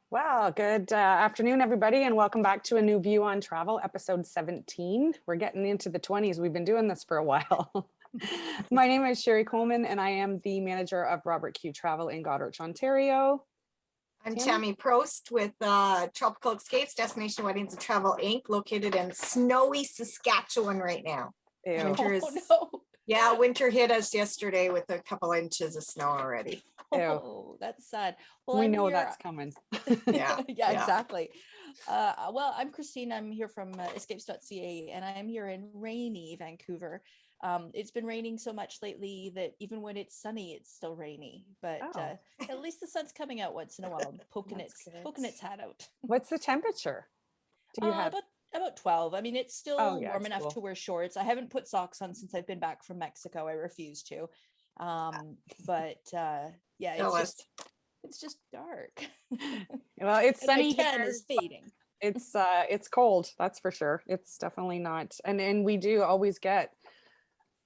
Well, good afternoon, everybody, and welcome back to a new View on Travel, episode 17. We're getting into the 20s. We've been doing this for a while. My name is Sherry Coleman, and I am the manager of Robert Q Travel in Goderich, Ontario. I'm Tammy Prost with Tropical Escapes, Destination Weddings and Travel Inc., located in snowy Saskatchewan right now. Ew. Winter is, yeah, winter hit us yesterday with a couple inches of snow already. Oh, that's sad. Well, we know that's coming. Yeah, exactly. Well, I'm Christine. I'm here from escapes.ca, and I'm here in rainy Vancouver. It's been raining so much lately that even when it's sunny, it's still rainy. But at least the sun's coming out once in a while, poking its head out. What's the temperature? Do you have about 12? I mean, it's still warm enough to wear shorts. I haven't put socks on since I've been back from Mexico. I refuse to. It's just dark. Well, it's sunny. Tan is fading. It's cold, that's for sure. It's definitely not, and we do always get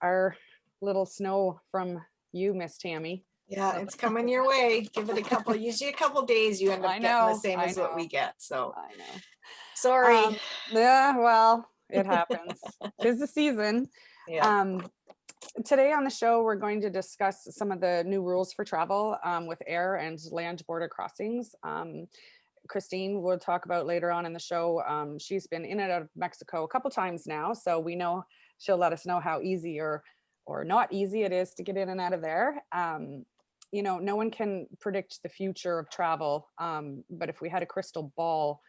our little snow from you, Miss Tammy. Yeah, it's coming your way. Give it usually a couple days, you end up getting the same as what we get. So I know. Sorry. Yeah, well, it happens. 'Tis the season. Yeah. Today on the show, we're going to discuss some of the new rules for travel with air and land border crossings. Christine will talk about later on in the show. She's been in and out of Mexico a couple times now, so we know she'll let us know how easy or not easy it is to get in and out of there. You know, no one can predict the future of travel, but if we had a crystal ball,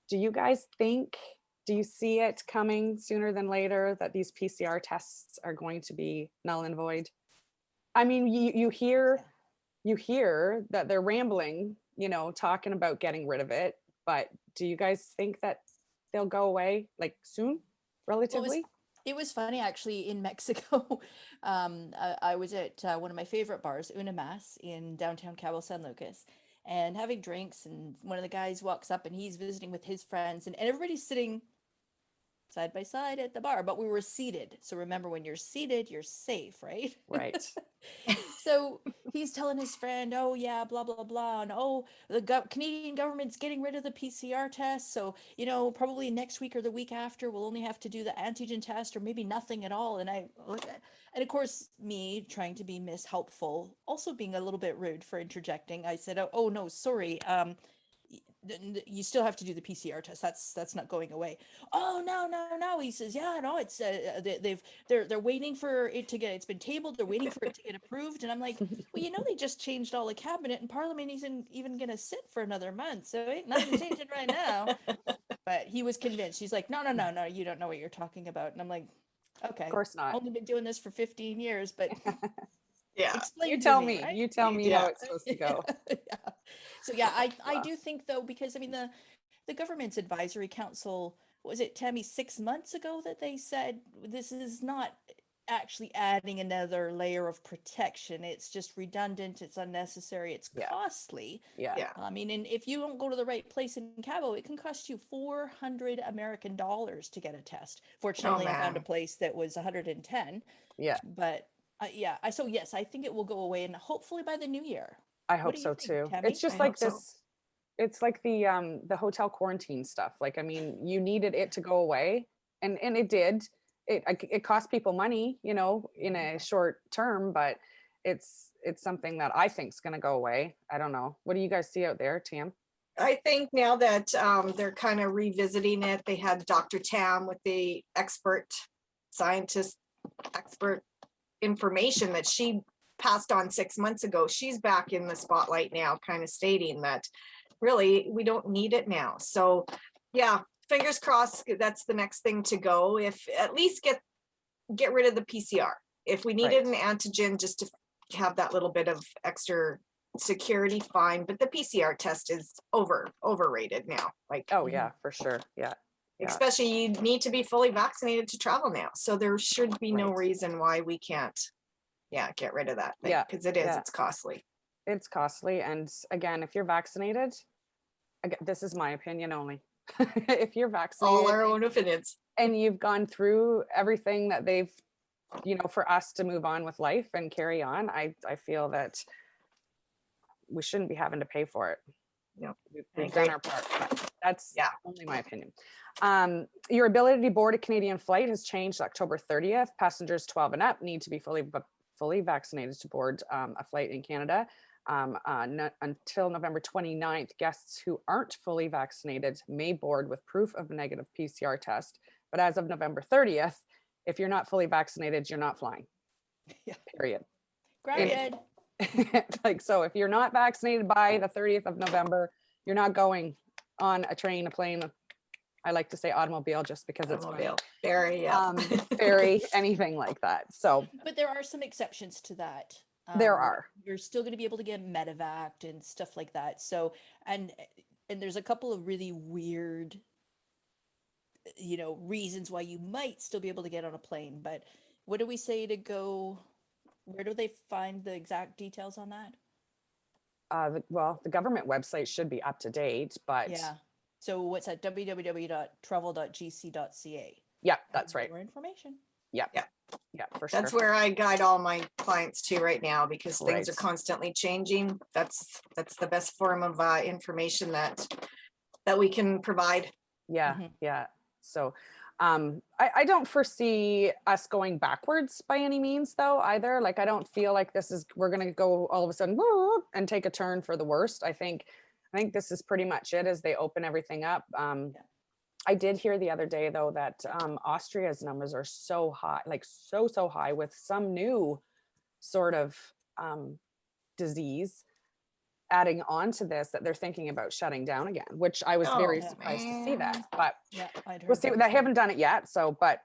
do you see it coming sooner than later that these PCR tests are going to be null and void? I mean, you hear that they're rambling, talking about getting rid of it, but do you guys think that they'll go away like soon, relatively? It was funny, actually, in Mexico. I was at one of my favorite bars, Una Mas, in downtown Cabo San Lucas, and having drinks, and one of the guys walks up and he's visiting with his friends, and everybody's sitting side by side at the bar, but we were seated. So remember, when you're seated, you're safe, right? Right. So he's telling his friend, oh yeah, blah, blah, blah. And the Canadian government's getting rid of the PCR test. So, probably next week or the week after, we'll only have to do the antigen test or maybe nothing at all. And and of course, me trying to be Miss Helpful, also being a little bit rude for interjecting. I said, oh no, sorry. You still have to do the PCR test. That's not going away. Oh no. He says, yeah, no, it's they're waiting for it to get. It's been tabled. They're waiting for it to get approved. And I'm like, well, they just changed all the cabinet, and Parliament isn't even gonna sit for another month, so ain't nothing changing right now. But he was convinced. He's like, no, you don't know what you're talking about. And I'm like, okay, of course not. I've only been doing this for 15 years, but yeah, you tell me, right? You tell me how it's supposed to go. Yeah. So yeah, I do think, though, because I mean the government's advisory council, was it, Tammy, 6 months ago that they said this is not actually adding another layer of protection. It's just redundant, it's unnecessary, it's costly. Yeah. I mean, and if you don't go to the right place in Cabo, it can cost you $400 American to get a test. Fortunately, I found a place that was 110. Yeah. But so yes, I think it will go away, and hopefully by the new year. I hope so too. Tammy? It's just like this. It's like the hotel quarantine stuff. Like, I mean, you needed it to go away, and it did. It cost people money, in a short term, but it's something that I think is going to go away. I don't know. What do you guys see out there, Tam? I think now that they're kind of revisiting it, they had Dr. Tam with the expert information that she passed on 6 months ago. She's back in the spotlight now, kind of stating that really we don't need it now. So yeah, fingers crossed, that's the next thing to go. If at least get rid of the PCR. If we needed an antigen just to have that little bit of extra security, fine, but the PCR test is overrated now. Like, oh yeah, for sure. Yeah. Especially you need to be fully vaccinated to travel now. So there should be no reason why we can't get rid of that thing, because it's costly. It's costly. And again, if you're vaccinated, this is my opinion only. If you're vaccinated, all our own opinions, and you've gone through everything that they've, for us to move on with life and carry on, I feel that we shouldn't be having to pay for it. Yep. We've agree. done our part, but that's Yeah. only my opinion. Your ability to board a Canadian flight has changed October 30th. Passengers 12 and up need to be fully vaccinated to board a flight in Canada. Until November 29th, guests who aren't fully vaccinated may board with proof of a negative PCR test. But as of November 30th, if you're not fully vaccinated, you're not flying. Yeah. Period. Granted. Like, so if you're not vaccinated by the 30th of November, you're not going on a train, a plane. I like to say automobile just because it's Automobile. Ferry, yeah. ferry, anything like that. So, But there are some exceptions to that. There are. You're still going to be able to get medevac and stuff like that. So, and there's a couple of really weird, reasons why you might still be able to get on a plane. But what do we say to go? Where do they find the exact details on that? the government website should be up to date, but Yeah. So what's that? www.travel.gc.ca. yeah, that's right. More information. Yeah, for sure. That's where I guide all my clients to right now, because things are Right. constantly changing. That's the best form of information that we can provide. Yeah, Mhm. yeah. So I don't foresee us going backwards by any means though either. Like I don't feel like we're gonna go all of a sudden and take a turn for the worst. I think this is pretty much it as they open everything up. I did hear the other day though that Austria's numbers are so high, like so high with some new sort of disease adding on to this, that they're thinking about shutting down again, which I was very Oh, surprised to see man. that. But Yeah, I'd we'll heard see. that They as well. haven't done it yet. So, but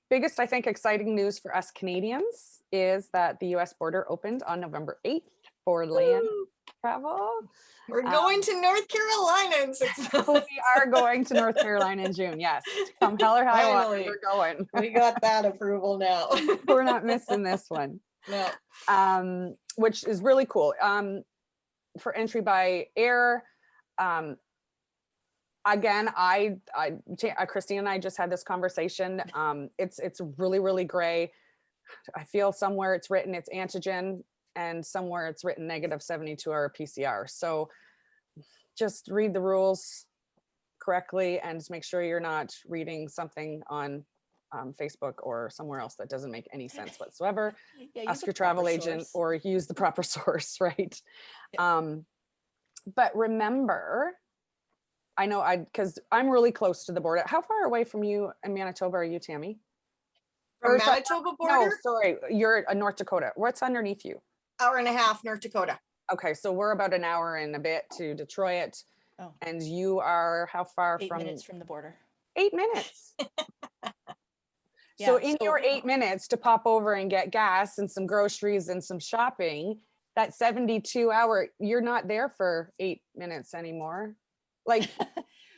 biggest, I think, exciting news for us Canadians is that the US border opened on November 8th for land Woo! travel. We're going to North Carolina in 6 months. We are going to North Carolina in June. Yes. Come hell or high water, Finally. we're going. We got that approval now. We're not missing this one. No. Which is really cool. For entry by air, again, Christine and I just had this conversation. It's really, really gray. I feel somewhere it's written it's antigen and somewhere it's written negative 72-hour PCR. So just read the rules correctly and make sure you're not reading something on Facebook or somewhere else that doesn't make any sense whatsoever. Yeah, use Ask a your travel proper agent source. or use the proper source, right? But remember, I know because I'm really close to the border. How far away from you in Manitoba are you, Tammy? From Or sorry, Manitoba No, border, sorry, you're a North Dakota. What's underneath you? hour and a half, North Dakota. Okay, so we're about an hour and a bit to Detroit. Oh. And you are how far 8 from? minutes from the border. 8 minutes. Yeah, So in your 8 minutes to pop over and get gas and some groceries and some shopping, that 72-hour, you're not there for 8 minutes anymore. Like,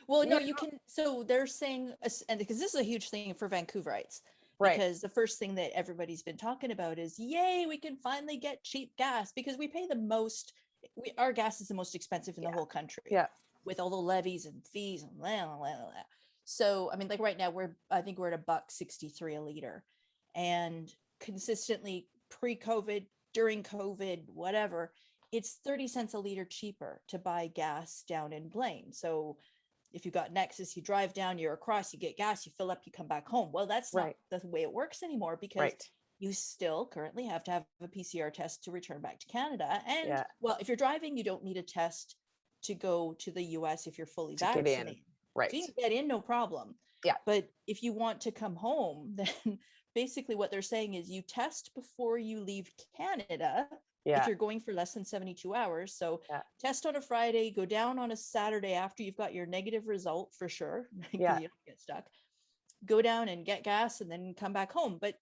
well, no, you can. So they're saying, and because this is a huge thing for Vancouverites, right. because the first thing that everybody's been talking about is, yay, we can finally get cheap gas, because we pay the most. Our gas is the most expensive in the whole country. Yeah. With all the levies and fees and blah, blah, blah, blah. So, I mean, like right now I think we're at $1.63 a liter, and consistently pre-COVID, during COVID, whatever, it's 30 cents a liter cheaper to buy gas down in Blaine. So if you got Nexus, you drive down, you're across, you get gas, you fill up, you come back home. Well, that's not the way it works anymore, because you still currently have to have a PCR test to return back to Canada. And well, if you're driving, you don't need a test to go to the US if you're fully vaccinated. Right. So you can get in, no problem. Yeah. But if you want to come home, then basically what they're saying is you test before you leave Canada. If you're going for less than 72 hours. So test on a Friday, go down on a Saturday after you've got your negative result for sure. You don't get stuck. Go down and get gas and then come back home. But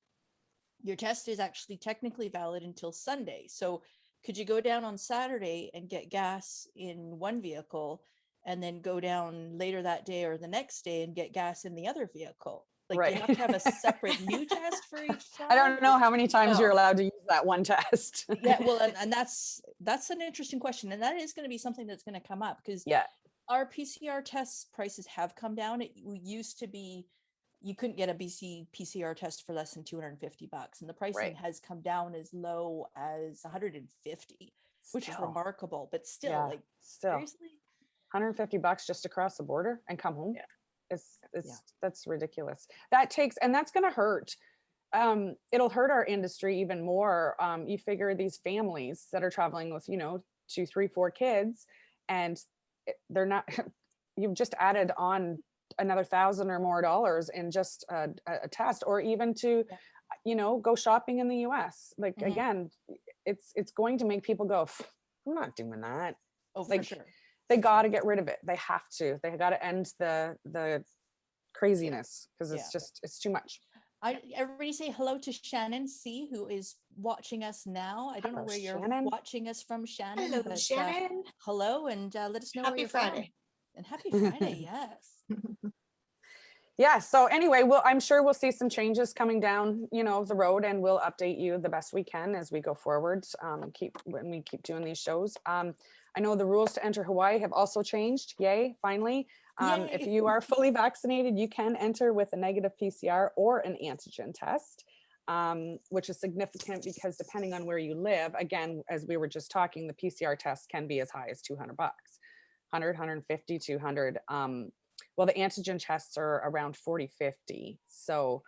your test is actually technically valid until Sunday. So could you go down on Saturday and get gas in one vehicle and then go down later that day or the next day and get gas in the other vehicle? Like you have to have a separate new test for each time. I don't know how many times you're allowed to use that one test. Yeah, well, and that's an interesting question. And that is going to be something that's going to come up, because our PCR test prices have come down. It used to be you couldn't get a PCR test for less than $250, and the pricing has come down as low as $150, which is remarkable. But still, seriously. $150 just to cross the border and come home. Yeah. That's ridiculous. That's going to hurt. It'll hurt our industry even more. You figure these families that are traveling with, 2, 3, 4 kids, and they're not, you've just added on another $1,000 or more in just a test, or even to, go shopping in the US. Like, again, it's going to make people go, I'm not doing that. Oh, for like, sure. They got to get rid of it. They have to. They got to end the craziness, because it's too much. Everybody say hello to Shannon C, who is watching us now. I don't know where you're watching us from, Shannon. Hello, but, Shannon. Hello, and let us know where you're Friday. from. And happy Friday, yes. Yeah. So anyway, I'm sure we'll see some changes coming down, the road, and we'll update you the best we can as we go forward. When we keep doing these shows. I know the rules to enter Hawaii have also changed. Yay! Finally. If you are fully vaccinated, you can enter with a negative PCR or an antigen test, which is significant because depending on where you live, again, as we were just talking, the PCR test can be as high as $200, 100, 150, 200. Well, the antigen tests are around 40, 50. So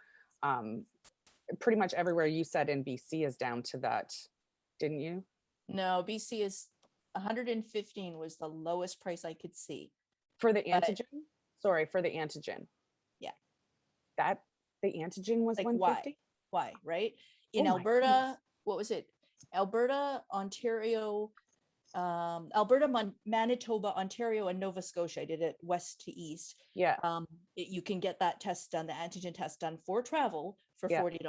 pretty much everywhere you said in BC is down to that, didn't you? No, BC is 115 was the lowest price I could see. For the antigen? Sorry, for the antigen. Yeah. That the antigen was like 150? Why, right? In Alberta, what was it? Alberta, Ontario, Manitoba, Ontario, and Nova Scotia. I did it west to east. Yeah. You can get that test done, the antigen test done for travel for $40.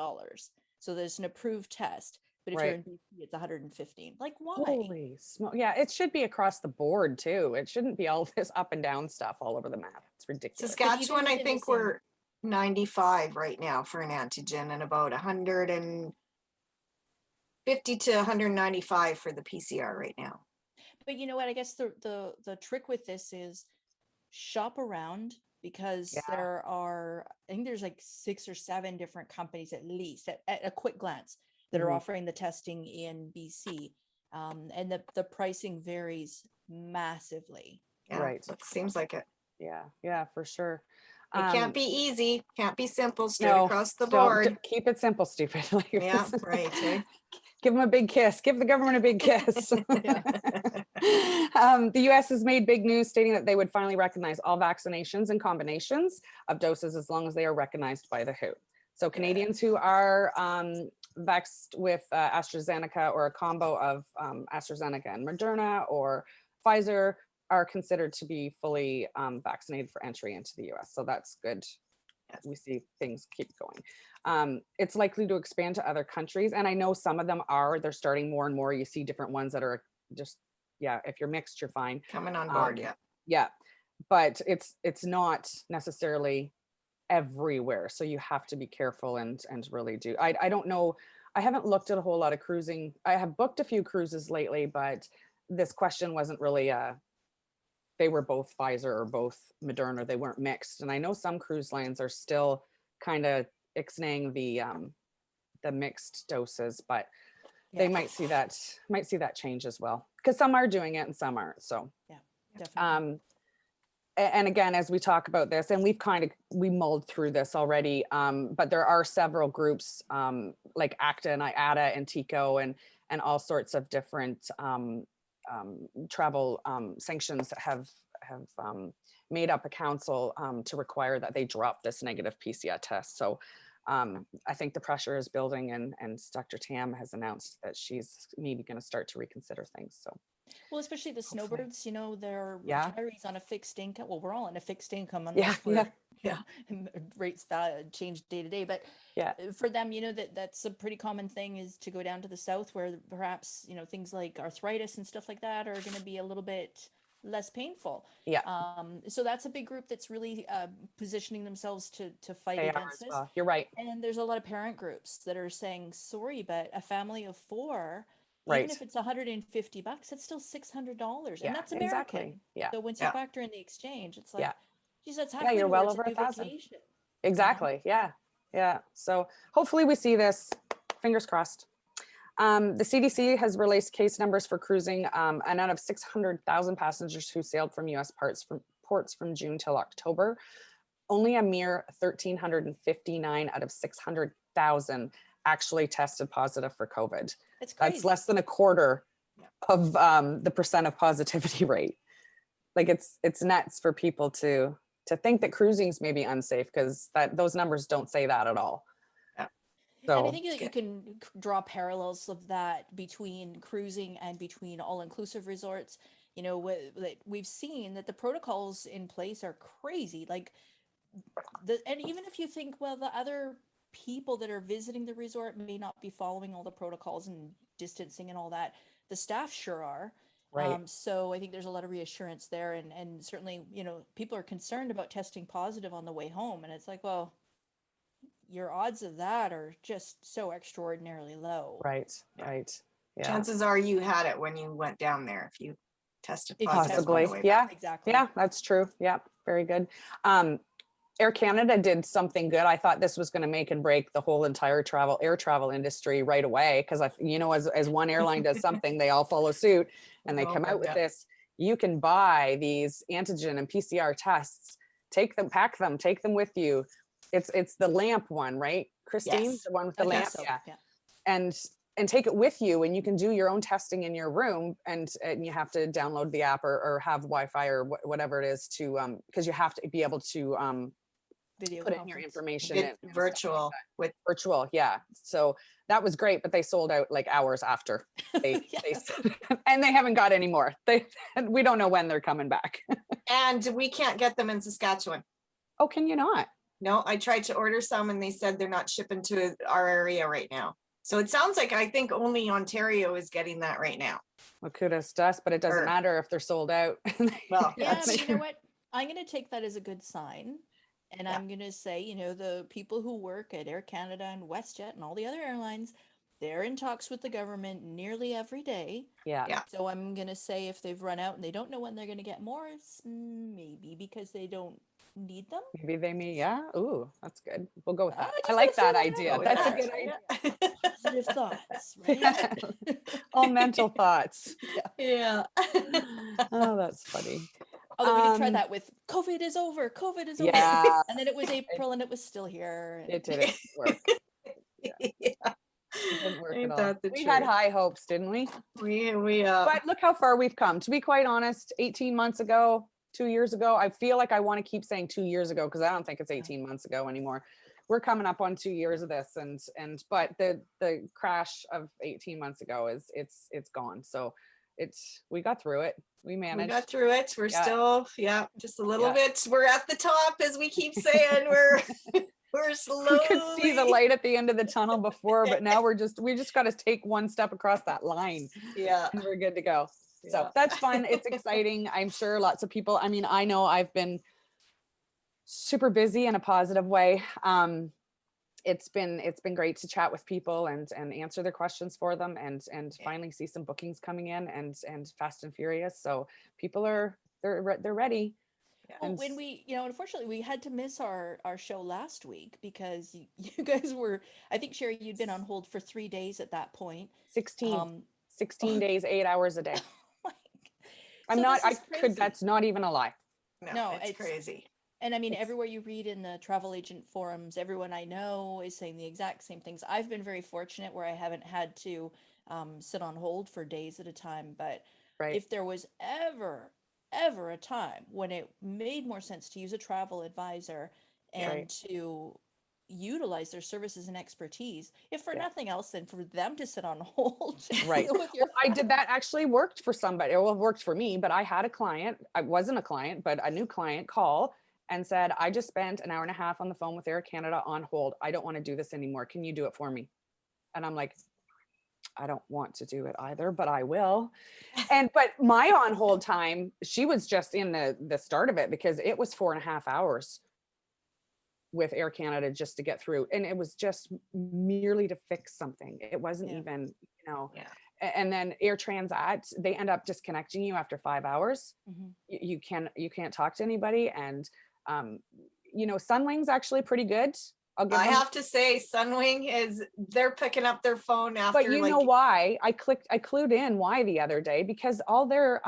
So there's an approved test. But if you're in BC, it's 115. Like, why? Holy smoke. Yeah, it should be across the board too. It shouldn't be all this up and down stuff all over the map. It's ridiculous. Saskatchewan, I think we're 95 right now for an antigen, and about 150 to 195 for the PCR right now. But you know what? I guess the trick with this is shop around, because there are, I think there's like 6 or 7 different companies at least at a quick glance that are offering the testing in BC. And the pricing varies massively. Yeah, right. Seems like it. Yeah, for sure. It can't be easy, can't be simple, straight across the board. Keep it simple, stupid. Yeah, right. Give them a big kiss. Give the government a big kiss. The US has made big news stating that they would finally recognize all vaccinations and combinations of doses as long as they are recognized by the WHO. So Canadians who are vaxxed with AstraZeneca or a combo of AstraZeneca and Moderna or Pfizer are considered to be fully vaccinated for entry into the US. So that's good. We see things keep going. It's likely to expand to other countries. And I know some of them they're starting more and more. You see different ones that are just, if you're mixed, you're fine. Coming on board, Yeah, but it's not necessarily everywhere. So you have to be careful and really do. I don't know. I haven't looked at a whole lot of cruising. I have booked a few cruises lately, but this question wasn't really they were both Pfizer or both Moderna. They weren't mixed. And I know some cruise lines are still kind of ixnaying the mixed doses, but they might see that change as well, because some are doing it and some aren't. So definitely. And again, as we talk about this, and we mulled through this already, but there are several groups like ACTA and IATA and TICO and all sorts of different travel sanctions that have made up a council to require that they drop this negative PCR test. So I think the pressure is building, and Dr. Tam has announced that she's maybe going to start to reconsider things. So. Well, especially the snowbirds, they're retirees on a fixed income. Well, we're all on a fixed income unless rates change day to day. But for them, that's a pretty common thing, is to go down to the south where perhaps, things like arthritis and stuff like that are going to be a little bit less painful. So that's a big group that's really positioning themselves to fight against this. Well. You're right. And there's a lot of parent groups that are saying, sorry, but a family of 4, even if it's $150, it's still $600, and that's American. Exactly. So once you factor in the exchange, it's like, geez, that's half. You're well over $1,000. Exactly. Yeah. So hopefully we see this. Fingers crossed. The CDC has released case numbers for cruising, and out of 600,000 passengers who sailed from US ports from June till October, only a mere 1,359 out of 600,000 actually tested positive for COVID. It's crazy. That's less than a quarter of the percent of positivity rate. Like it's nuts for people to think that cruising's maybe unsafe, because those numbers don't say that at all. And I So think that you can draw parallels of that between cruising and between all-inclusive resorts. You know, we've seen that the protocols in place are crazy. Like and even if you think, well, the other people that are visiting the resort may not be following all the protocols and distancing and all that, the staff sure are. right. So I think there's a lot of reassurance there, and certainly, you know, people are concerned about testing positive on the way home, and it's like, well, your odds of that are just so extraordinarily low. Right. Right. Yeah. Chances are you had it when you went down there if you tested If you positive. test on the Possibly. way Yeah. back. Exactly. Yeah, that's true. Yeah. Very good. Air Canada did something good. I thought this was going to make and break the whole entire air travel industry right away. Because as one airline does something, they all follow suit, and they come out with this. You can buy these antigen and PCR tests, take them, pack them, take them with you. It's the lamp one, right, Christine? Yes. The one with the I think lamp. so, Yeah. yeah. And take it with you, and you can do your own testing in your room, and you have to download the app or have Wi-Fi or whatever it is to because you have to be able to Video put in your conference. information in and stuff like Virtual that. with Virtual, yeah. So that was great, but they sold out like hours after they and they haven't got any more. We don't know when they're coming back. and we can't get them in Saskatchewan. Oh, can you not? No, I tried to order some and they said they're not shipping to our area right now. So it sounds like I think only Ontario is getting that right now. Well, kudos to us, but it doesn't Or- matter if they're sold out. Well, Yeah, that's but you true. know what? I'm going to take that as a good sign. And Yeah. I'm going to say, you know, the people who work at Air Canada and WestJet and all the other airlines, they're in talks with the government nearly every day. Yeah. Yeah. So I'm going to say if they've run out and they don't know when they're going to get more, it's maybe because they don't need them. Maybe they may, yeah. Ooh, that's good. We'll go with that. just I like gotta that throw that idea. out That's a there. good idea. Positive thoughts, right? All mental thoughts. Yeah. Oh, that's funny. Although we did try that with COVID is over, COVID is over. Yeah, And then it was April and it was still here. it didn't work. Yeah. It didn't work Ain't at all. that the We had truth? high hopes, didn't we? We But look how far we've come. To be quite honest, 18 months ago, 2 years ago, I feel like I want to keep saying 2 years ago because I don't think it's 18 months ago anymore. We're coming up on 2 years of this, but the crash of 18 months ago it's gone. So we got through it. We managed. got through it. We're Yeah. still, just a little Yeah. bit. We're at the top, as we keep saying. We're slowly. We could see the light at the end of the tunnel before, but now we just got to take one step across that line Yeah. and we're good to go. So Yeah. that's fun. It's exciting. I'm sure lots of people, I mean, I know I've been super busy in a positive way. It's been great to chat with people and answer their questions for them and finally see some bookings coming in and fast and furious. So people they're ready. Well, when we, unfortunately, we had to miss our show last week because you guys were, I think, Sherry, you'd been on hold for 3 days at that point. 16 days, 8 hours a day. Like, That's not even a lie. No, it's crazy. And I mean, everywhere you read in the travel agent forums, everyone I know is saying the exact same things. I've been very fortunate where I haven't had to sit on hold for days at a time. But Right. if there was ever a time when it made more sense to use a travel advisor and to utilize their services and expertise, if for nothing else than for them to sit on hold. Right. With your I did that actually worked for somebody. Well, it worked for me, but I had a client. I wasn't a client, but a new client call and said, I just spent an hour and a half on the phone with Air Canada on hold. I don't want to do this anymore. Can you do it for me? And I'm like, I don't want to do it either, but I will. But my on hold time, she was just in the start of it because it was 4.5 hours with Air Canada just to get through. And it was just merely to fix something. It wasn't even, and then Air Transat, they end up disconnecting you after 5 hours. Mm-hmm. You can't talk to anybody. And, Sunwing's actually pretty good. I'll give I them. have to say, Sunwing they're picking up their phone after. But you know why? I clued in why the other day, because all their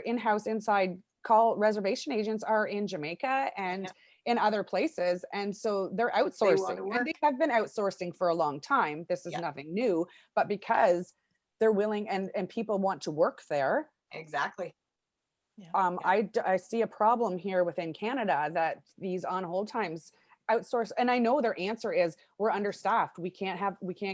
in-house inside call reservation agents are in Jamaica and in other places. And so they're outsourcing, and they have been outsourcing for a long time. This is nothing new, but because they're willing and people want to work there. Exactly. I see a problem here within Canada that these on hold times outsource, and I know their answer is we're understaffed, we can't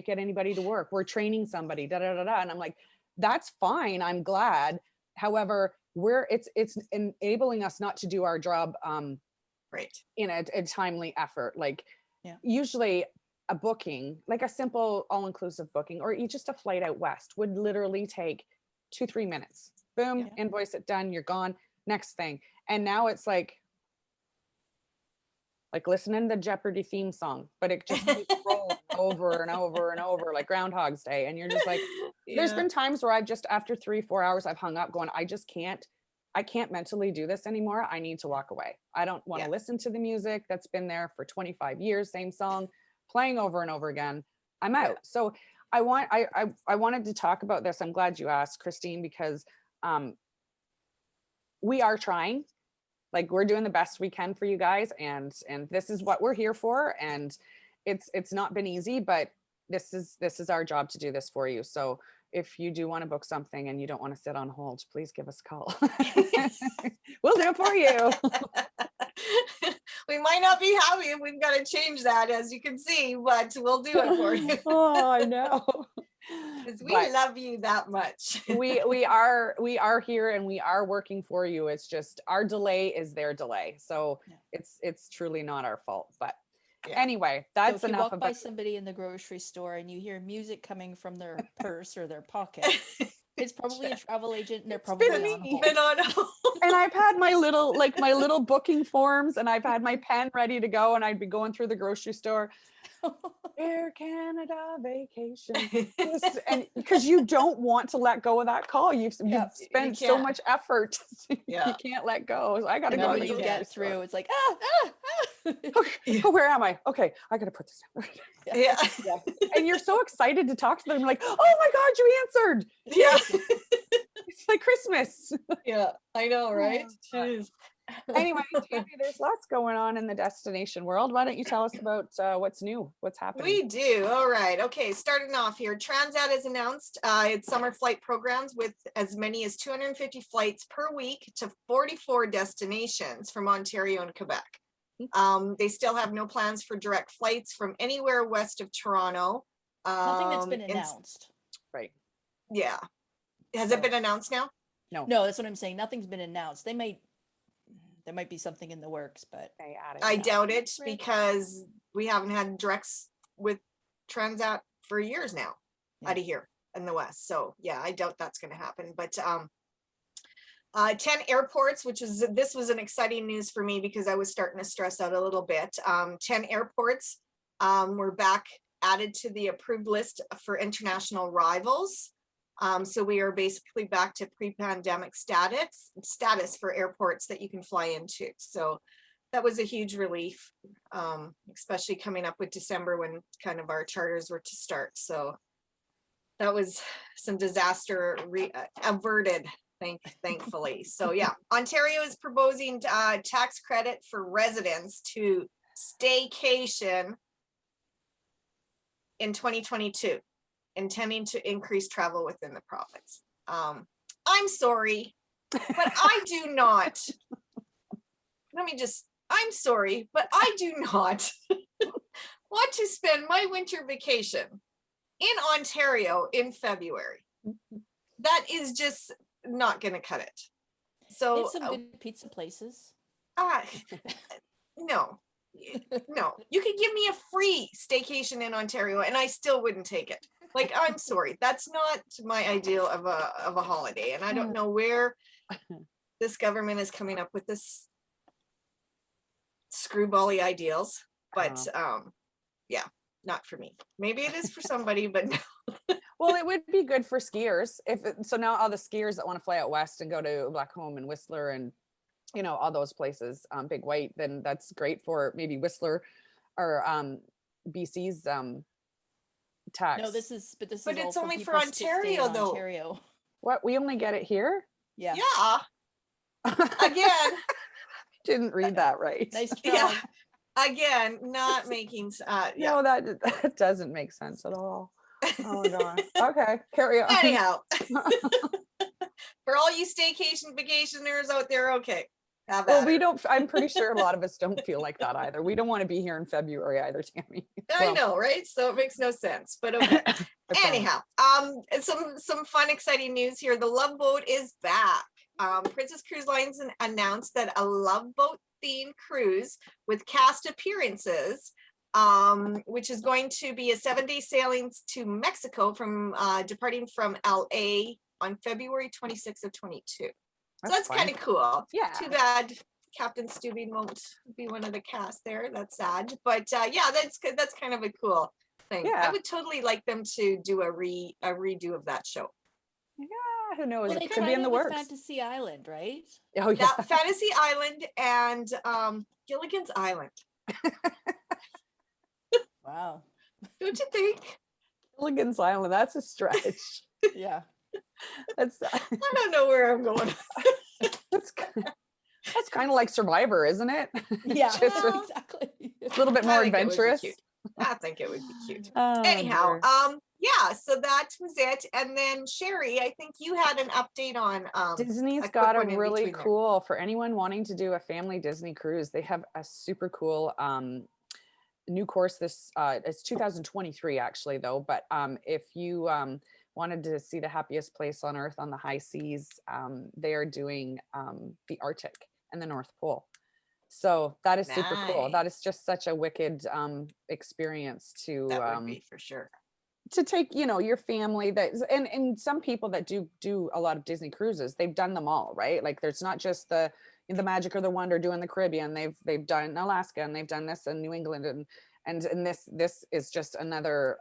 get anybody to work, we're training somebody, da da da da. And I'm like, that's fine, I'm glad. However, it's enabling us not to do our job right in a timely effort. Like usually a booking, like a simple all-inclusive booking, or just a flight out west would literally take 2-3 minutes. Boom, invoice it, done, you're gone, next thing. And now it's like listening to the Jeopardy theme song, but it just keeps rolling over and over and over, like Groundhog's Day. And you're just like, there's been times where I've just, after 3-4 hours, I've hung up going, I can't mentally do this anymore. I need to walk away. I don't want to listen to the music that's been there for 25 years, same song, playing over and over again. I'm out. So I wanted to talk about this. I'm glad you asked, Christine, because we are trying. Like, we're doing the best we can for you guys, and this is what we're here for. And it's not been easy, but this is our job to do this for you. So if you do want to book something and you don't want to sit on hold, please give us a call. We'll do it for you. We might not be happy, we've got to change that, as you can see, but we'll do it for you. Oh, I know. Because we love you that much. we are here and we are working for you. It's just our delay is their delay. So it's truly not our fault. But anyway, that's so if enough you walk by somebody in the grocery store and you hear music coming from their purse or their pocket, it's probably a travel agent, and they're probably on hold. And I've had my little booking forms, and I've had my pen ready to go, and I'd be going through the grocery store. Air Canada vacation. And because you don't want to let go of that call, you've spent so much effort. You can't let go. So I gotta go. When you get through, it's like okay, where am I? Okay, I gotta put this down. And you're so excited to talk to them, like, oh my God, you answered. It's like Christmas. I know, right? Anyway, Tammy, there's lots going on in the destination world. Why don't you tell us about what's new, what's happening? We do. All right. Okay, starting off here, Transat has announced its summer flight programs with as many as 250 flights per week to 44 destinations from Ontario and Quebec. They still have no plans for direct flights from anywhere west of Toronto. Nothing that's been announced. Right. Yeah. Has it been announced now? No, that's what I'm saying. Nothing's been announced. There might be something in the works, but I doubt it, because we haven't had directs with Transat for years now out of here in the West. So yeah, I doubt that's going to happen. But 10 airports, this was an exciting news for me because I was starting to stress out a little bit. 10 airports were back added to the approved list for international arrivals. So we are basically back to pre-pandemic status for airports that you can fly into. So that was a huge relief, especially coming up with December when kind of our charters were to start. So that was some disaster averted, thankfully. So yeah, Ontario is proposing tax credit for residents to staycation in 2022. Intending to increase travel within the province. I'm sorry, but I do not. I'm sorry, but I do not want to spend my winter vacation in Ontario in February. That is just not going to cut it. So there's some good pizza places. No. You could give me a free staycation in Ontario and I still wouldn't take it. Like, I'm sorry, that's not my ideal of a holiday. And I don't know where this government is coming up with this screwbally ideals, but yeah, not for me. Maybe it is for somebody, but no. Well, it would be good for skiers. So now all the skiers that want to fly out west and go to Blackcomb and Whistler and all those places, Big White, then that's great for maybe Whistler. or BC's tax. No, this is But it's all only for people stay in Ontario, though. Ontario. What, we only get it here? Yeah. Yeah. Again. Didn't read that right. Nice Yeah. job. Again, not making yeah. No, that doesn't make sense at all. Oh my god. Okay, carry on. Anyhow, for all you staycation vacationers out there, okay. Have Well, at we her. don't. I'm pretty sure a lot of us don't feel like that either. We don't want to be here in February either, Tammy. I Well, know, right? So it makes no sense, but okay. it's fine. Anyhow, some fun, exciting news here. The Love Boat is back. Princess Cruise Lines announced that a Love Boat themed cruise with cast appearances, which is going to be a 7-day sailing to Mexico from departing from LA on February 26th of 22. So that's fun. kind of cool. Yeah. Too bad Captain Stubing won't be one of the cast there. That's sad. But yeah, that's good. That's kind of a cool thing. Yeah. I would totally like them to do a redo of that show. Yeah, who knows? Well, It they could tried be in it the with works. Fantasy Island, right? Oh yeah. Yeah, Fantasy Island and Gilligan's Island. Wow. Don't you think? Gilligan's Island. That's a stretch. Yeah. That's I don't know where I'm going. that's kind of like Survivor, isn't it? Yeah. Just Well, exactly. a little bit I more think it would be adventurous. cute. I think it would be cute. Oh, Anyhow, dear. yeah, so that was it. And then Sherry, I think you had an update on Disney's quick got a one in really between there. cool, for anyone wanting to do a family Disney cruise, they have a super cool new course. This it's 2023 actually though, but if you wanted to see the happiest place on earth on the high seas, they are doing the Arctic and the North Pole. So that is super cool. That is Nice. just such a wicked experience to That would be for sure. to take, you know, your family, that and some people that do a lot of Disney cruises, they've done them all, right? Like there's not just the Magic or the Wonder doing the Caribbean. They've done Alaska, and they've done this in New England, and this is just another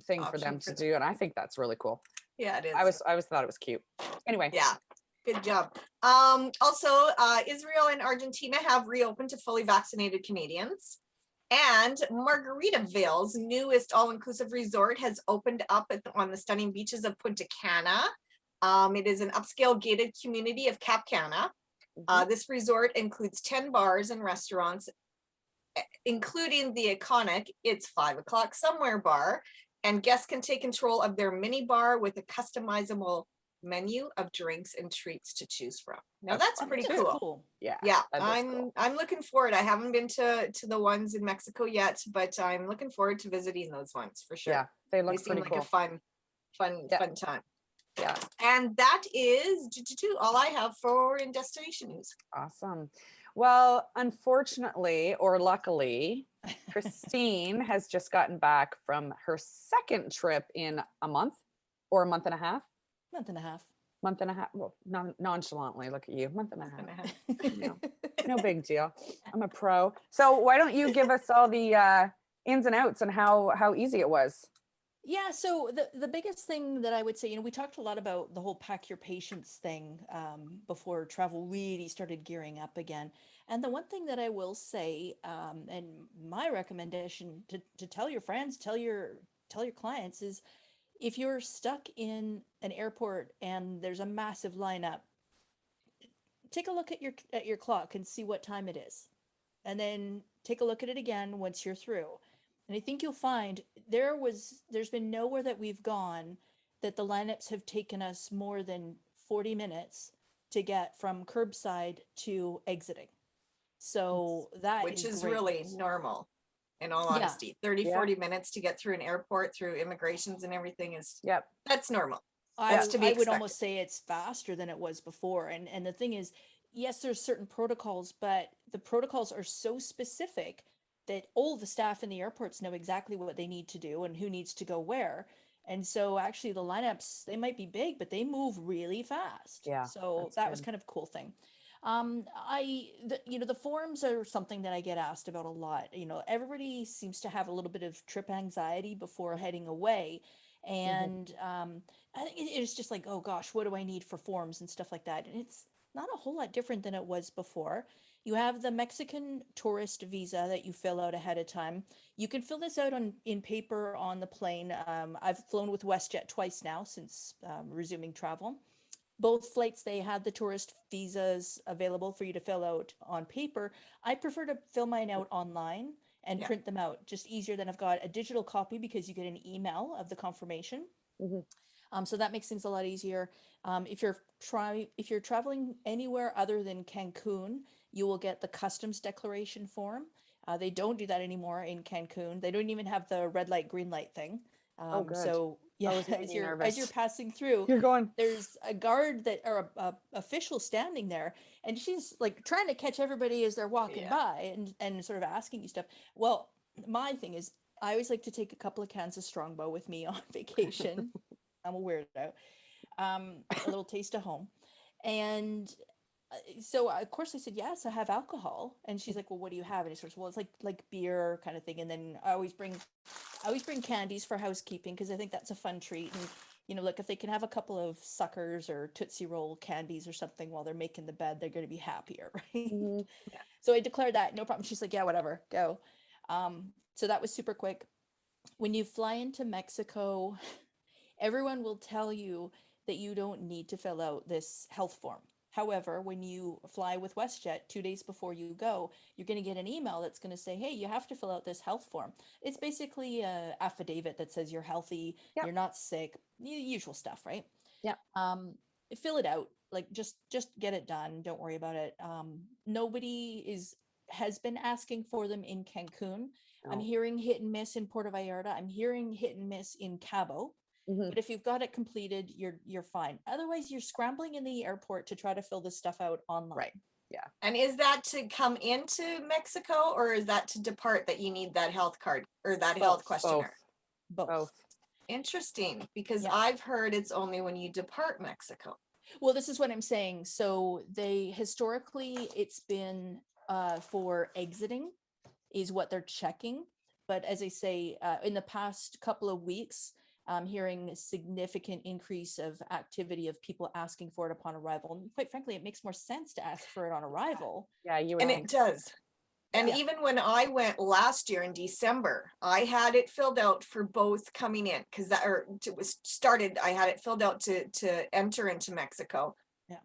thing for them to do, and I think that's really cool. Yeah, it is. I always thought it was cute. Anyway. Yeah. Good job. Also, Israel and Argentina have reopened to fully vaccinated Canadians. And Margaritaville's newest all-inclusive resort has opened up on the stunning beaches of Punta Cana. It is an upscale gated community of Cap Cana. This resort includes 10 bars and restaurants, including the iconic It's 5 O'Clock Somewhere bar. And guests can take control of their mini bar with a customizable menu of drinks and treats to choose from. Now that's pretty cool. Yeah. Yeah, Cool. I'm looking forward. I haven't been to the ones in Mexico yet, but I'm looking forward to visiting those ones for sure. Yeah, they look seem pretty like a cool. fun time. Yeah. And that is all I have for in destination news. Awesome. Well, unfortunately, or luckily, Christine has just gotten back from her second trip in a month or a month and a half. Month and a half. Month and a half. Well, nonchalantly, look at you. Month and a half. No big deal. I'm a pro. So why don't you give us all the ins and outs and how easy it was? Yeah, so the biggest thing that I would say, we talked a lot about the whole pack your patience thing before travel really started gearing up again. And the one thing that I will say, and my recommendation to tell your friends, tell your clients is, if you're stuck in an airport and there's a massive lineup, take a look at your clock and see what time it is. And then take a look at it again once you're through. And I think you'll find there's been nowhere that we've gone that the lineups have taken us more than 40 minutes to get from curbside to exiting. So which is great. Really normal. In all honesty, 40 minutes to get through an airport, through immigrations and everything that's normal. I would almost say it's faster than it was before. And the thing is, yes, there's certain protocols, but the protocols are so specific that all the staff in the airports know exactly what they need to do and who needs to go where. And so actually the lineups, they might be big, but they move really fast. Yeah. So that was kind of a cool thing. The forms are something that I get asked about a lot. Everybody seems to have a little bit of trip anxiety before heading away. And I think it's just like, oh gosh, what do I need for forms and stuff like that? And not a whole lot different than it was before. You have the Mexican tourist visa that you fill out ahead of time. You can fill this out in paper on the plane. I've flown with WestJet twice now since resuming travel. Both flights, they had the tourist visas available for you to fill out on paper. I prefer to fill mine out online and Yeah. print them out. Just easier than I've got a digital copy because you get an email of the confirmation. Mhm. So that makes things a lot easier. If you're traveling anywhere other than Cancun, you will get the customs declaration form. They don't do that anymore in Cancun. They don't even have the red light, green light thing. Oh, good. So yeah, Always made as me you're nervous. passing through, You're going. there's a guard that or a official standing there, and she's like trying to catch everybody as they're walking Yeah. by and sort of asking you stuff. Well, my thing is, I always like to take a couple of cans of Strongbow with me on vacation. I'm a weirdo. A little taste of home. And so of course I said, yes, I have alcohol. And she's like, well, what do you have? And he says, well, it's like beer kind of thing. And then I always bring candies for housekeeping because I think that's a fun treat. And look, if they can have a couple of suckers or Tootsie Roll candies or something while they're making the bed, they're going to be happier, right? Mhm. So I declared that, no problem. She's like, yeah, whatever, go. So that was super quick. When you fly into Mexico, everyone will tell you that you don't need to fill out this health form. However, when you fly with WestJet 2 days before you go, you're going to get an email that's going to say, hey, you have to fill out this health form. It's basically an affidavit that says you're healthy, Yep. you're not sick, usual stuff, right? Yep. Fill it out, like just get it done. Don't worry about it. Nobody has been asking for them in Cancun. I'm No. hearing hit and miss in Puerto Vallarta. I'm hearing hit and miss in Cabo. Mhm. But if you've got it completed, you're fine. Otherwise, you're scrambling in the airport to try to fill this stuff out online. Right. Yeah. And is that to come into Mexico or is that to depart that you need that health card or that health questionnaire? Both. Interesting, because Yeah. I've heard it's only when you depart Mexico. Well, this is what I'm saying. So they historically, it's been for exiting is what they're checking. But as I say, in the past couple of weeks, I'm hearing a significant increase of activity of people asking for it upon arrival. And quite frankly, it makes more sense to ask for it on arrival. Yeah, you would And think. it does. And Yeah. even when I went last year in December, I had it filled out for both coming in because it was started. I had it filled out to enter into Mexico. Yeah.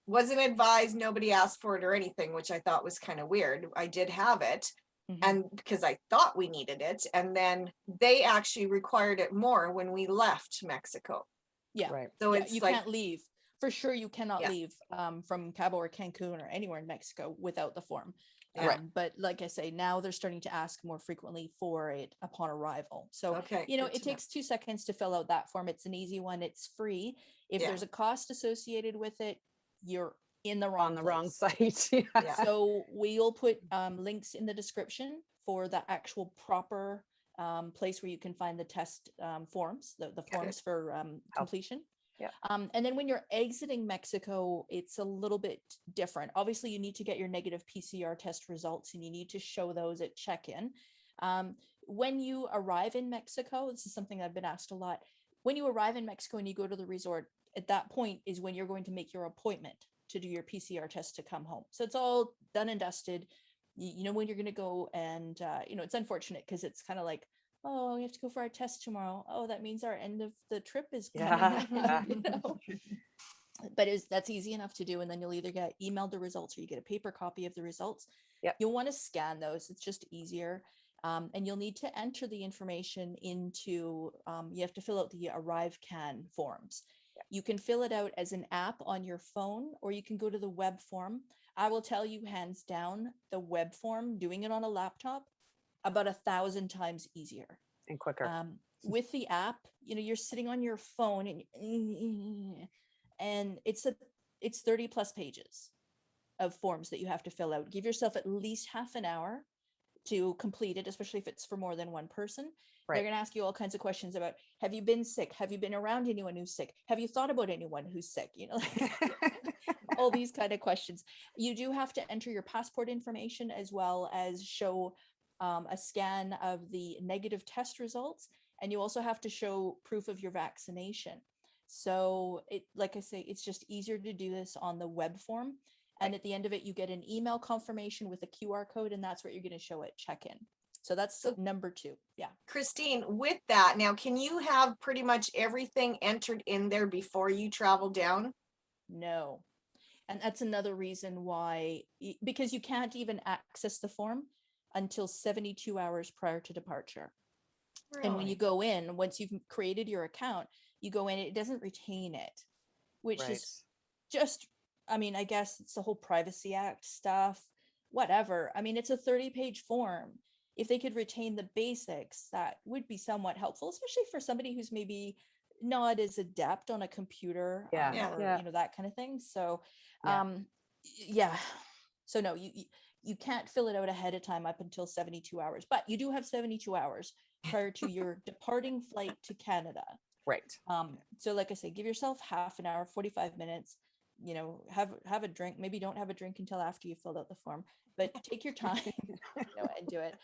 Wasn't advised. Nobody asked for it or anything, which I thought was kind of weird. I did have it. Mhm. And because I thought we needed it. And then they actually required it more when we left Mexico. Yeah. Right. So Yeah, it's you like, can't leave. For sure, you cannot Yeah. leave from Cabo or Cancun or anywhere in Mexico without the form. Right. But like I say, now they're starting to ask more frequently for it upon arrival. So, okay. it good to know. takes 2 seconds to fill out that form. It's an easy one. It's free. If Yeah. there's a cost associated with it, you're in the On the wrong place. site. Yeah. So we'll put links in the description for the actual proper place where you can find the test forms, the forms for completion. Yeah. And then when you're exiting Mexico, it's a little bit different. Obviously, you need to get your negative PCR test results and you need to show those at check-in. When you arrive in Mexico, this is something I've been asked a lot. When you arrive in Mexico and you go to the resort, at that point is when you're going to make your appointment to do your PCR test to come home. So it's all done and dusted. You know when you're going to go, and it's unfortunate because it's kind of like, oh, we have to go for our test tomorrow. Oh, that means our end of the trip is Yeah. But that's easy enough to do, and then you'll either get emailed the results or you get a paper copy of the results. Yep. You'll want to scan those. It's just easier. And you'll need to enter the information into, you have to fill out the ArriveCAN forms. Yep. You can fill it out as an app on your phone, or you can go to the web form. I will tell you hands down, the web form, doing it on a laptop, about 1,000 times easier. And quicker. With the app, you're sitting on your phone and it's 30 plus pages of forms that you have to fill out. Give yourself at least half an hour to complete it, especially if it's for more than one person. Right. They're going to ask you all kinds of questions about, have you been sick? Have you been around anyone who's sick? Have you thought about anyone who's sick? All these kind of questions. You do have to enter your passport information as well as show a scan of the negative test results. And you also have to show proof of your vaccination. So like I say, it's just easier to do this on the web form. And at the end of it, you get an email confirmation with a QR code, and that's what you're going to show at check-in. So that's number 2. Yeah. Christine, with that, now, can you have pretty much everything entered in there before you travel down? No. And that's another reason why, because you can't even access the form until 72 hours prior to departure. Really? And when you go in, once you've created your account, you go in, it doesn't retain it, which is just, I mean, I guess it's the whole Privacy Act stuff, whatever. I mean, it's a 30-page form. If they could retain the basics, that would be somewhat helpful, especially for somebody who's maybe not as adept on a computer, or you know, that kind of thing. So so no, you can't fill it out ahead of time up until 72 hours, but you do have 72 hours prior to your departing flight to Canada. Right. So like I say, give yourself half an hour, 45 minutes, you know, have a drink. Maybe don't have a drink until after you filled out the form, but take your time, you know, and do it.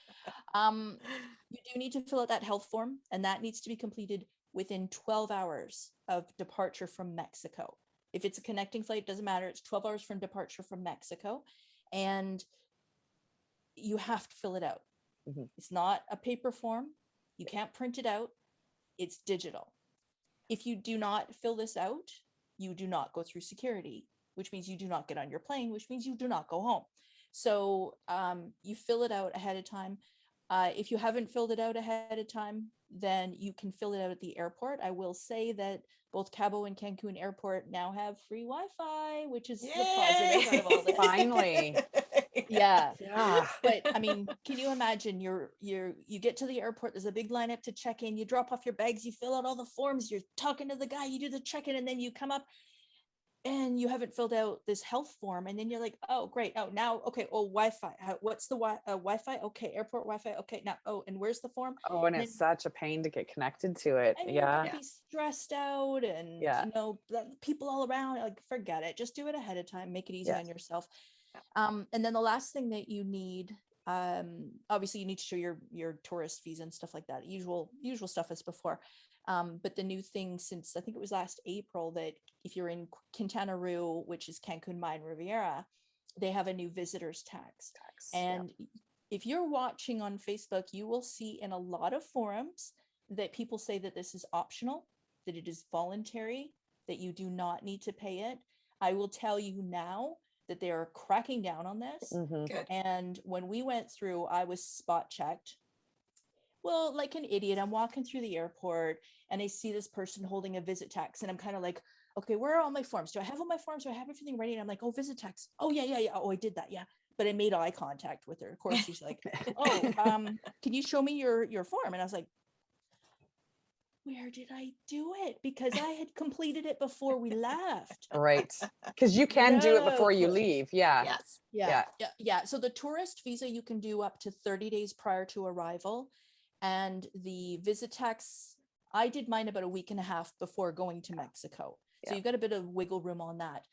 You do need to fill out that health form, and that needs to be completed within 12 hours of departure from Mexico. If it's a connecting flight, doesn't matter. It's 12 hours from departure from Mexico, and you have to fill it out. Mm-hmm. It's not a paper form. You can't print it out. It's digital. If you do not fill this out, you do not go through security, which means you do not get on your plane, which means you do not go home. So you fill it out ahead of time. If you haven't filled it out ahead of time, then you can fill it out at the airport. I will say that both Cabo and Cancun Airport now have free Wi-Fi, which is the positive out of all this. Finally. Yeah. But I mean, can you imagine you get to the airport, there's a big lineup to check in, you drop off your bags, you fill out all the forms, you're talking to the guy, you do the check-in, and then you come up and you haven't filled out this health form, and then you're like, oh great, oh now, okay, oh Wi-Fi, what's the Wi-Fi? Okay, airport Wi-Fi, okay, now, oh, and where's the form? Oh, and it's such a pain to get connected to it. And you're gonna be stressed out, and you know, people all around, like, forget it, just do it ahead of time, make it easy on yourself. And then the last thing that you need, obviously you need to show your tourist visa and stuff like that, usual stuff as before. But the new thing since I think it was last April, that if you're in Quintana Roo, which is Cancun Mayan Riviera, they have a new visitors tax. And if you're watching on Facebook, you will see in a lot of forums that people say that this is optional, that it is voluntary, that you do not need to pay it. I will tell you now that they are cracking down on this. Mm-hmm. And when we went through, I was spot checked. Well, like an idiot, I'm walking through the airport and I see this person holding a visit tax, and I'm kind of like, okay, where are all my forms? Do I have all my forms? Do I have everything ready? And I'm like, oh, visit tax. Oh yeah. Oh, I did that. Yeah. But I made eye contact with her. Of course, she's like, oh, can you show me your form? And I was like, where did I do it? Because I had completed it before we left. Right. Because you can do it before you leave. Yeah. Yes. Yeah. So the tourist visa you can do up to 30 days prior to arrival. And the visit tax, I did mine about a week and a half before going to Mexico. So you've got a bit of wiggle room on that.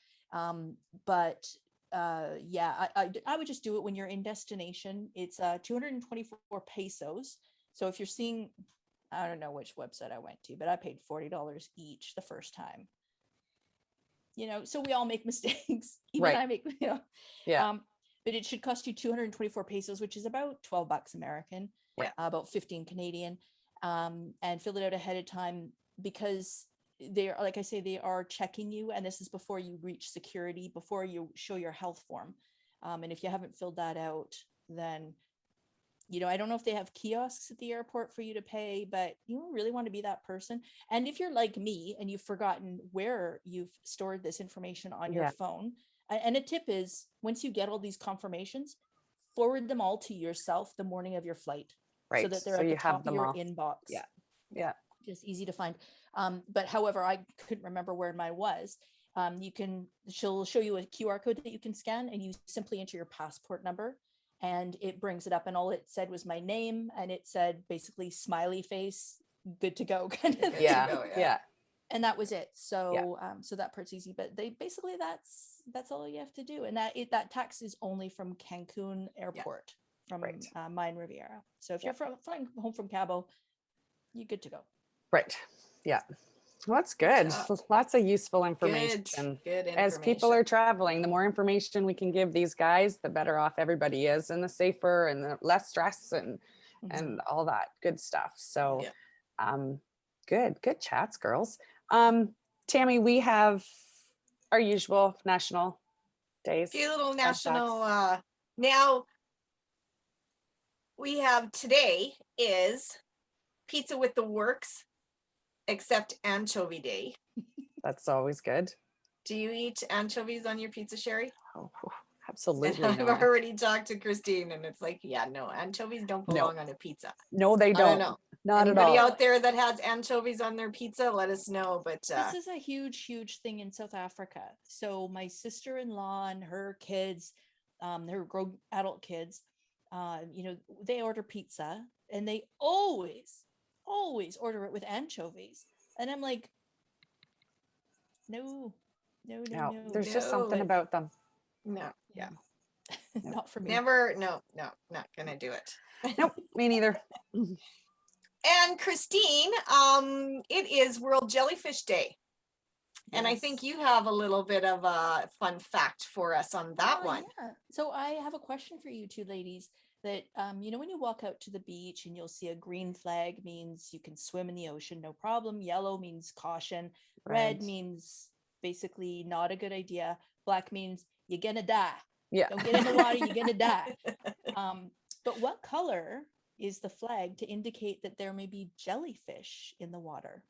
But I would just do it when you're in destination. It's 224 pesos. So if you're seeing, I don't know which website I went to, but I paid $40 each the first time. You know, so we all make mistakes. Even I make, you know. Yeah. But it should cost you 224 pesos, which is about $12 American, about 15 Canadian. And fill it out ahead of time, because they are, like I say, they are checking you, and this is before you reach security, before you show your health form. And if you haven't filled that out, then, you know, I don't know if they have kiosks at the airport for you to pay, but you really want to be that person. And if you're like me and you've forgotten where you've stored this information on your phone, and a tip is, once you get all these confirmations, forward them all to yourself the morning of your flight, so that they're at the top of your inbox. Yeah. Just easy to find. But however, I couldn't remember where mine was. She'll show you a QR code that you can scan, and you simply enter your passport number, and it brings it up. And all it said was my name, and it said basically smiley face, good to go kind of thing. Yeah. And that was it. So so that part's easy, but they basically, that's all you have to do. And that tax is only from Cancun Airport, from Mayan Riviera. So if you're flying home from Cabo, you're good to go. Right. Yeah. Well, that's good. job. Lots of useful Good, information. good As people are information. traveling, the more information we can give these guys, the better off everybody is, and the safer and the less stress and all that good stuff. So Yeah. good chats, girls. Tammy, we have our usual national days. Few little fun national, facts. now we have today is pizza with the works, except anchovy day. That's always good. Do you eat anchovies on your pizza, Sherry? Oh, And absolutely I've not. already talked to Christine, and it's like, yeah, no, anchovies don't belong on a pizza. No, they I don't don't. know. Not Anybody at all. out there that has anchovies on their pizza, let us know. But This is a huge thing in South Africa. So my sister-in-law and her kids, her grown adult kids, they order pizza and they always order it with anchovies. And I'm like, no. There's just something No. about them. no, yeah, Not for me. never, no, not gonna do it. Nope, me neither. And Christine, it is World Jellyfish Day. And I think Yes. you have a little bit of a fun fact for us on that Oh, one. yeah. So I have a question for you two ladies that, when you walk out to the beach and you'll see a green flag means you can swim in the ocean, no problem. Yellow means caution. Red Right. means basically not a good idea. Black means you're gonna die. Yeah. Don't get in the water, you're gonna die. But what color is the flag to indicate that there may be jellyfish in the water?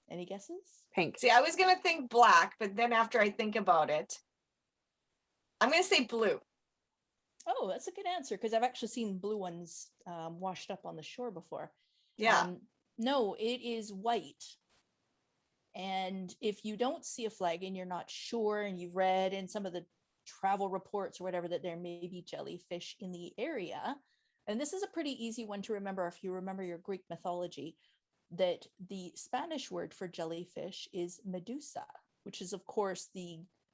Any guesses? Pink. See, I was gonna think black, but then after I think about it, I'm gonna say blue. Oh, that's a good answer because I've actually seen blue ones washed up on the shore before. Yeah. No, it is white. And if you don't see a flag and you're not sure and you've read in some of the travel reports or whatever that there may be jellyfish in the area, and this is a pretty easy one to remember if you remember your Greek mythology, that the Spanish word for jellyfish is Medusa, which is of course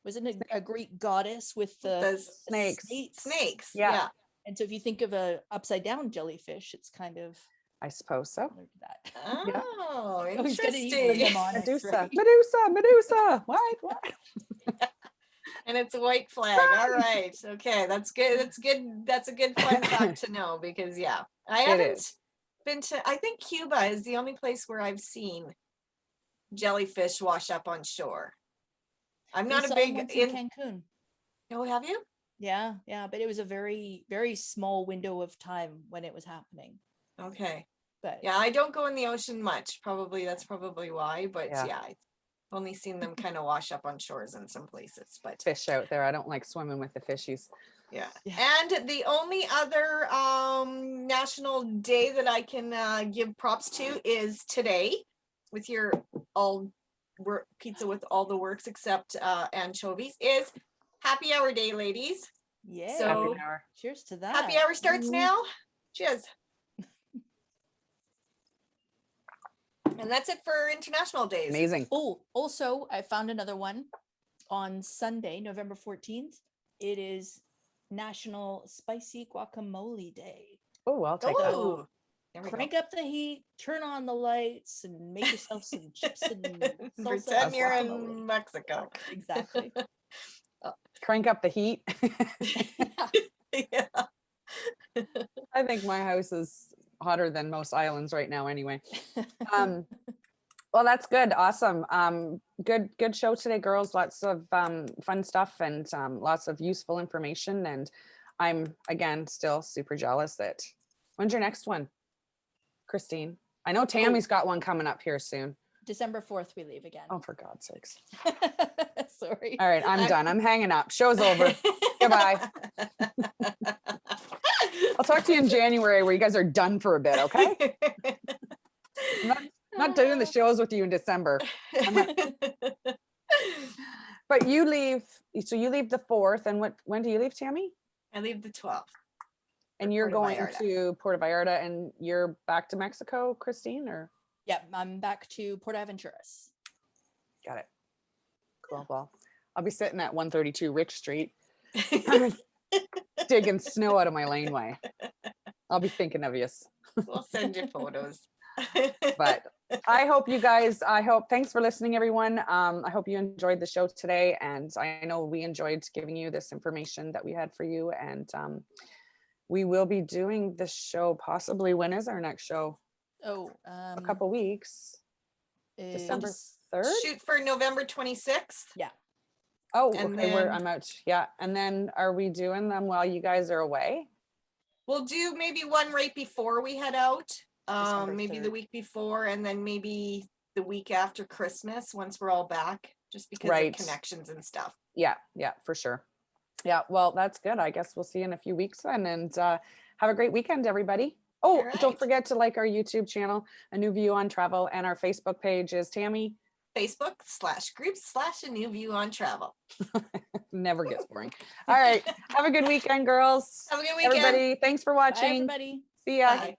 wasn't a Greek goddess with the snakes. Snakes. Yeah. Yeah. And so if you think of a upside down jellyfish, it's kind of I suppose so. similar to that. Oh, Always gotta eat the interesting. mnemonics, Medusa. right? Medusa. What? And it's a white flag. All right. Okay. That's good. That's good. That's a good fun fact to know because yeah, I It haven't is. been to, I think Cuba is the only place where I've seen jellyfish wash up on shore. I'm We not saw a 'em big once in Cancun. Oh, have you? Yeah, but it was a very, very small window of time when it was happening. Okay. But Yeah, I don't go in the ocean much. That's probably why. But Yeah. yeah, I've only seen them kind of wash up on shores in some places. But Fish out there. I don't like swimming with the fishies. yeah. Yeah. And the only other national day that I can give props to is today with your all work pizza with all the works except anchovies is happy hour day, ladies. yeah. So- Happy hour. Cheers to that. Happy hour starts Mhm. now. Cheers. And that's it for international days. Amazing. Oh, also, I found another one on Sunday, November 14th. It is National Spicy Guacamole Day. Oh, I'll take that. Oh, there we Crank go. up the heat, turn on the lights, and make yourself some chips and salsa Pretend and you're guacamole. in Mexico. Exactly. Crank up the heat. Yeah. I think my house is hotter than most islands right now anyway. Well, that's good. Awesome. Good show today, girls. Lots of fun stuff and lots of useful information. And I'm, again, still super jealous that, when's your next one, Christine? I know Tammy's got one coming up here soon. December 4th, we leave again. Oh, for God's sakes. Sorry. All right, I'm done. I'm hanging up. Show's over. Goodbye. I'll talk to you in January where you guys are done for a bit, okay? I'm not doing the shows with you in December. But you leave, so you leave the 4th, and when do you leave, Tammy? I leave the 12th. And you're Puerto going Vallarta. to Puerto Vallarta, and you're back to Mexico, Christine, or? Yep, I'm back to Port Aventuras. Got it. Cool. Well, I'll be sitting at 132 Rich Street, digging snow out of my laneway. I'll be thinking of you. We'll send you photos. But I hope thanks for listening, everyone. I hope you enjoyed the show today, and I know we enjoyed giving you this information that we had for you. And we will be doing the show possibly. When is our next show? A couple weeks. December 3rd? Shoot for November 26th. Yeah. Oh, And okay. then- I'm out. Yeah. And then are we doing them while you guys are away? We'll do maybe one right before we head out. December Maybe 3rd. the week before, and then maybe the week after Christmas once we're all back, just because Right. of connections and stuff. Yeah, for sure. Yeah, well, that's good. I guess we'll see you in a few weeks then, and have a great weekend, everybody. Oh, All right. don't forget to like our YouTube channel, A New View on Travel, and our Facebook page is Tammy. Facebook/groups/A New View on Travel. Never gets boring. All right. Have a good weekend, girls. Have a good weekend. Everybody, thanks for Bye, watching. everybody. See ya. Bye.